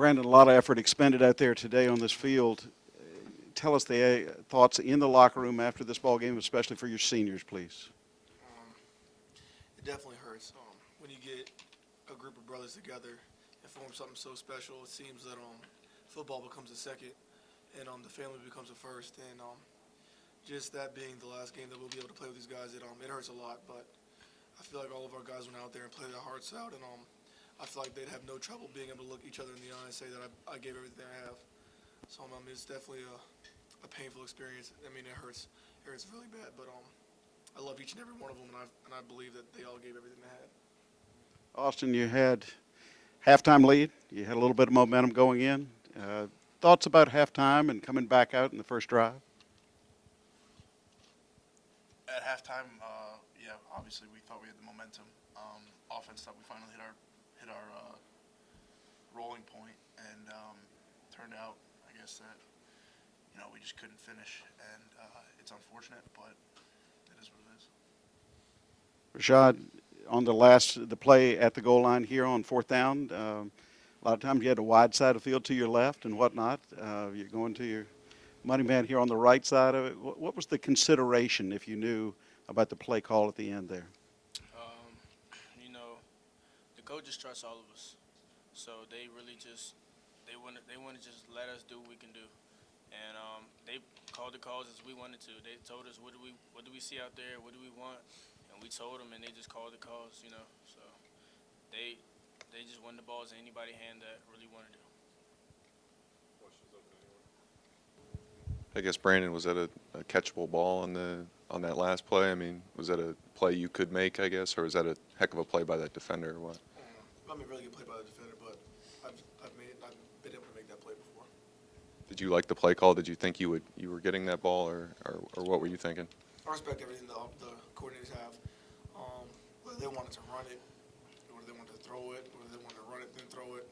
Brandon, a lot of effort expended out there today on this field. Tell us the thoughts in the locker room after this ball game, especially for your seniors, please. It definitely hurts when you get a group of brothers together and form something so special. It seems that football becomes a second, and the family becomes a first. And just that being the last game that we'll be able to play with these guys, it hurts a lot. But I feel like all of our guys went out there and played their hearts out, and I feel like they'd have no trouble being able to look each other in the eye and say that I gave everything I have. So it's definitely a painful experience. I mean, it hurts really bad, but I love each and every one of them, and I believe that they all gave everything they had. Austin, you had halftime lead. You had a little bit of momentum going in. Thoughts about halftime and coming back out in the first drive? At halftime, yeah, obviously we thought we had the momentum. Offense thought we finally hit our rolling point, and turned out, I guess, that we just couldn't finish, and it's unfortunate, but it is what it is. Rashard, on the play at the goal line here on fourth down, a lot of times you had a wide side of the field to your left and whatnot. You're going to your money man here on the right side of it. What was the consideration, if you knew, about the play call at the end there? The coaches trust all of us, so they really they want to just let us do what we can do, and they called the calls as we wanted to. They told us what do we see out there, what do we want, and we told them, and they just called the calls, So they just won the balls in anybody's hand that really wanted to. I guess, Brandon, was that a catchable ball on that last play? I mean, was that a play you could make, I guess, or was that a heck of a play by that defender or what? Really good play by the defender, but I've been able to make that play before. Did you like the play call? Did you think you were getting that ball, or what were you thinking? I respect everything the coordinators have. Whether they wanted to run it, whether they wanted to throw it, whether they wanted to run it then throw it.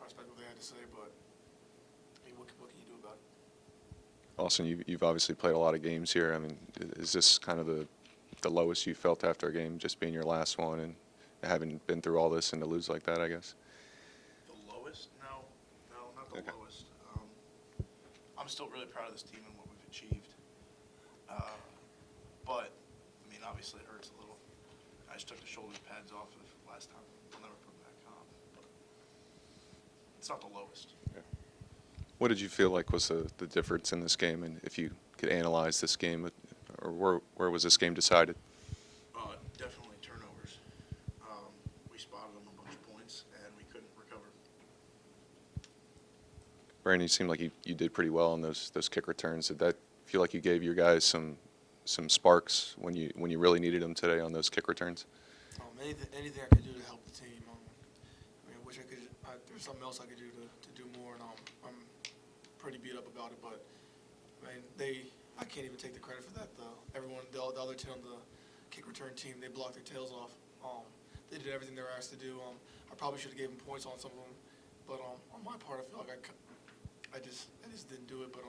I respect what they had to say, but I mean, what can you do about it? Austin, you've obviously played a lot of games here. I mean, is this kind of the lowest you felt after a game, just being your last one and having been through all this and to lose like that, I guess? The lowest? No, not the lowest. I'm still really proud of this team and what we've achieved. But, I mean, obviously it hurts a little. I just took the shoulder pads off of last time. I'll never put them back on. But it's not the lowest. Yeah. What did you feel like was the difference in this game, and if you could analyze this game, or where was this game decided? Definitely turnovers. We spotted them a bunch of points, and we couldn't recover. Brandon, you seemed like you did pretty well on those kick returns. Did that feel like you gave your guys some sparks when you really needed them today on those kick returns? Anything I could do to help the team. I wish there's something else I could do to do more, and I'm pretty beat up about it. But I mean, I can't even take the credit for that. The other 10 on the kick return team, they blocked their tails off. They did everything they were asked to do. I probably should have given points on some of them, but on my part, I feel like I just didn't do it. But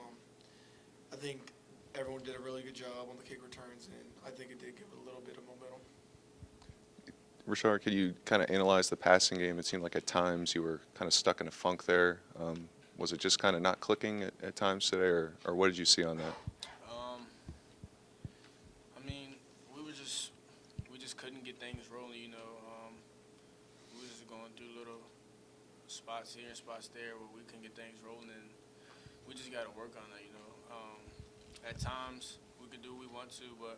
I think everyone did a really good job on the kick returns, and I think it did give it a little bit of momentum. Rashard, could you kind of analyze the passing game? It seemed like at times you were kind of stuck in a funk there. Was it just kind of not clicking at times today, or what did you see on that? We just couldn't get things rolling, We was just going through little spots here and spots there where we couldn't get things rolling, and we just got to work on that, At times we could do what we want to, but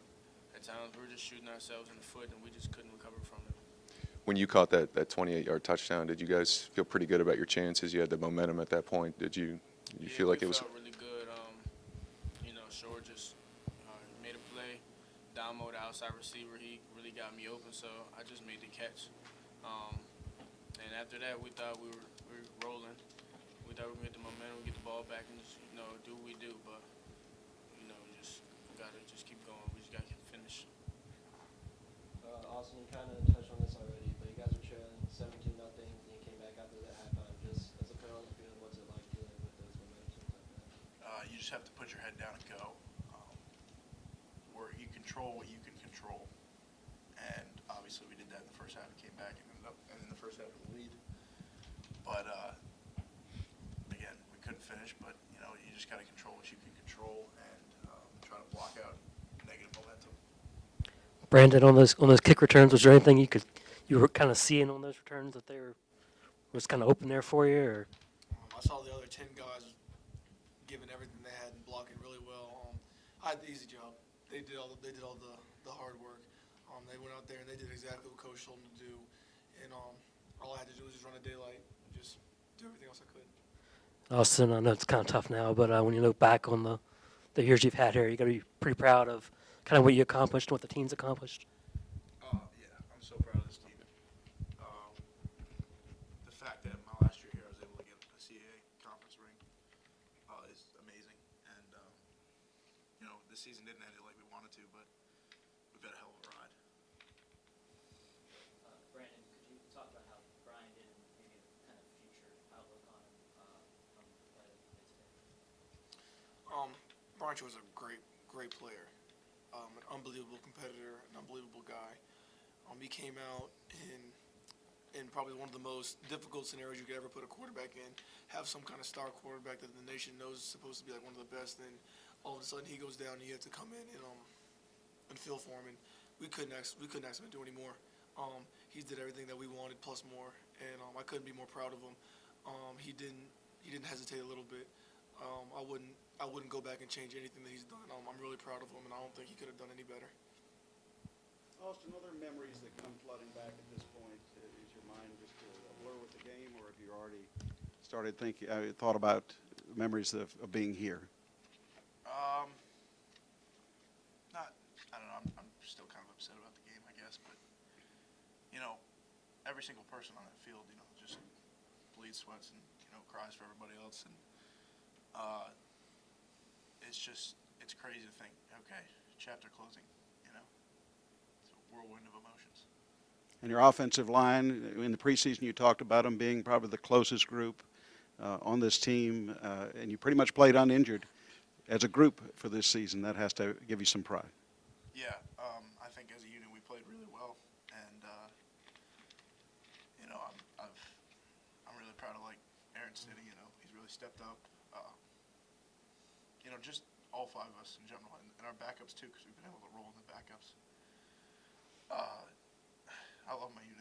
at times we were just shooting ourselves in the foot, and we just couldn't recover from it. When you caught that 28-yard touchdown, did you guys feel pretty good about your chances? You had the momentum at that point. Did you feel like it was? Felt really good. Short just made a play. Damo, the outside receiver, he really got me open, so I just made the catch. And after that, we thought we were rolling. We thought we were going to get the momentum, get the ball back, and just do what we do. But we just gotta just keep going. We just gotta finish. Austin, you kind of touched on this already, but you guys were trailing 17-0, and you came back after that halftime. Just as a player on the field, what's it like dealing with those momentum like that? You just have to put your head down and go. Where you control what you can control, and obviously we did that in the first half. Came back and ended up in the first half of the lead. But just got to control what you can control and try to block out negative momentum. Brandon, on those kick returns, was there anything you were kind of seeing on those returns that was kind of open there for you, or? I saw the other 10 guys giving everything they had and blocking really well. I had the easy job. They did all the hard work. They went out there and they did exactly what Coach told them to do. And all I had to do was just run a daylight and just do everything else I could. Austin, I know it's kind of tough now, but when you look back on the years you've had here, you got to be pretty proud of kind of what you accomplished and what the team's accomplished. Yeah, I'm so proud of this team. The fact that my last year here I was able to get a CAA conference ring is amazing. And, the season didn't end it like we wanted to, but we've had a hell of a ride. Brandon, could you talk about how Brian did and maybe a kind of future outlook on him from the play that he did today? Brian was a great player, an unbelievable competitor, an unbelievable guy. He came out in probably one of the most difficult scenarios you could ever put a quarterback in. Have some kind of star quarterback that the nation knows is supposed to be like one of the best, and all of a sudden he goes down and you have to come in and fill for him, and we couldn't ask him to do any more. He did everything that we wanted plus more, and I couldn't be more proud of him. He didn't hesitate a little bit. I wouldn't go back and change anything that he's done. I'm really proud of him, and I don't think he could have done any better. Austin, other memories that come flooding back at this point? Is your mind just a blur with the game, or have you already thought about memories of being here? I don't know. I'm still kind of upset about the game, I guess. But, every single person on that field, just bleeds, sweats, and, cries for everybody else. And it's crazy to think, okay, chapter closing, It's a whirlwind of emotions. And your offensive line, in the preseason you talked about them being probably the closest group on this team, and you pretty much played uninjured as a group for this season. That has to give you some pride. Yeah, I think as a unit we played really well, and I'm really proud of Aaron City. He's really stepped up. Just all five of us in general, and our backups too, because we've been able to roll in the backups. I love my unit.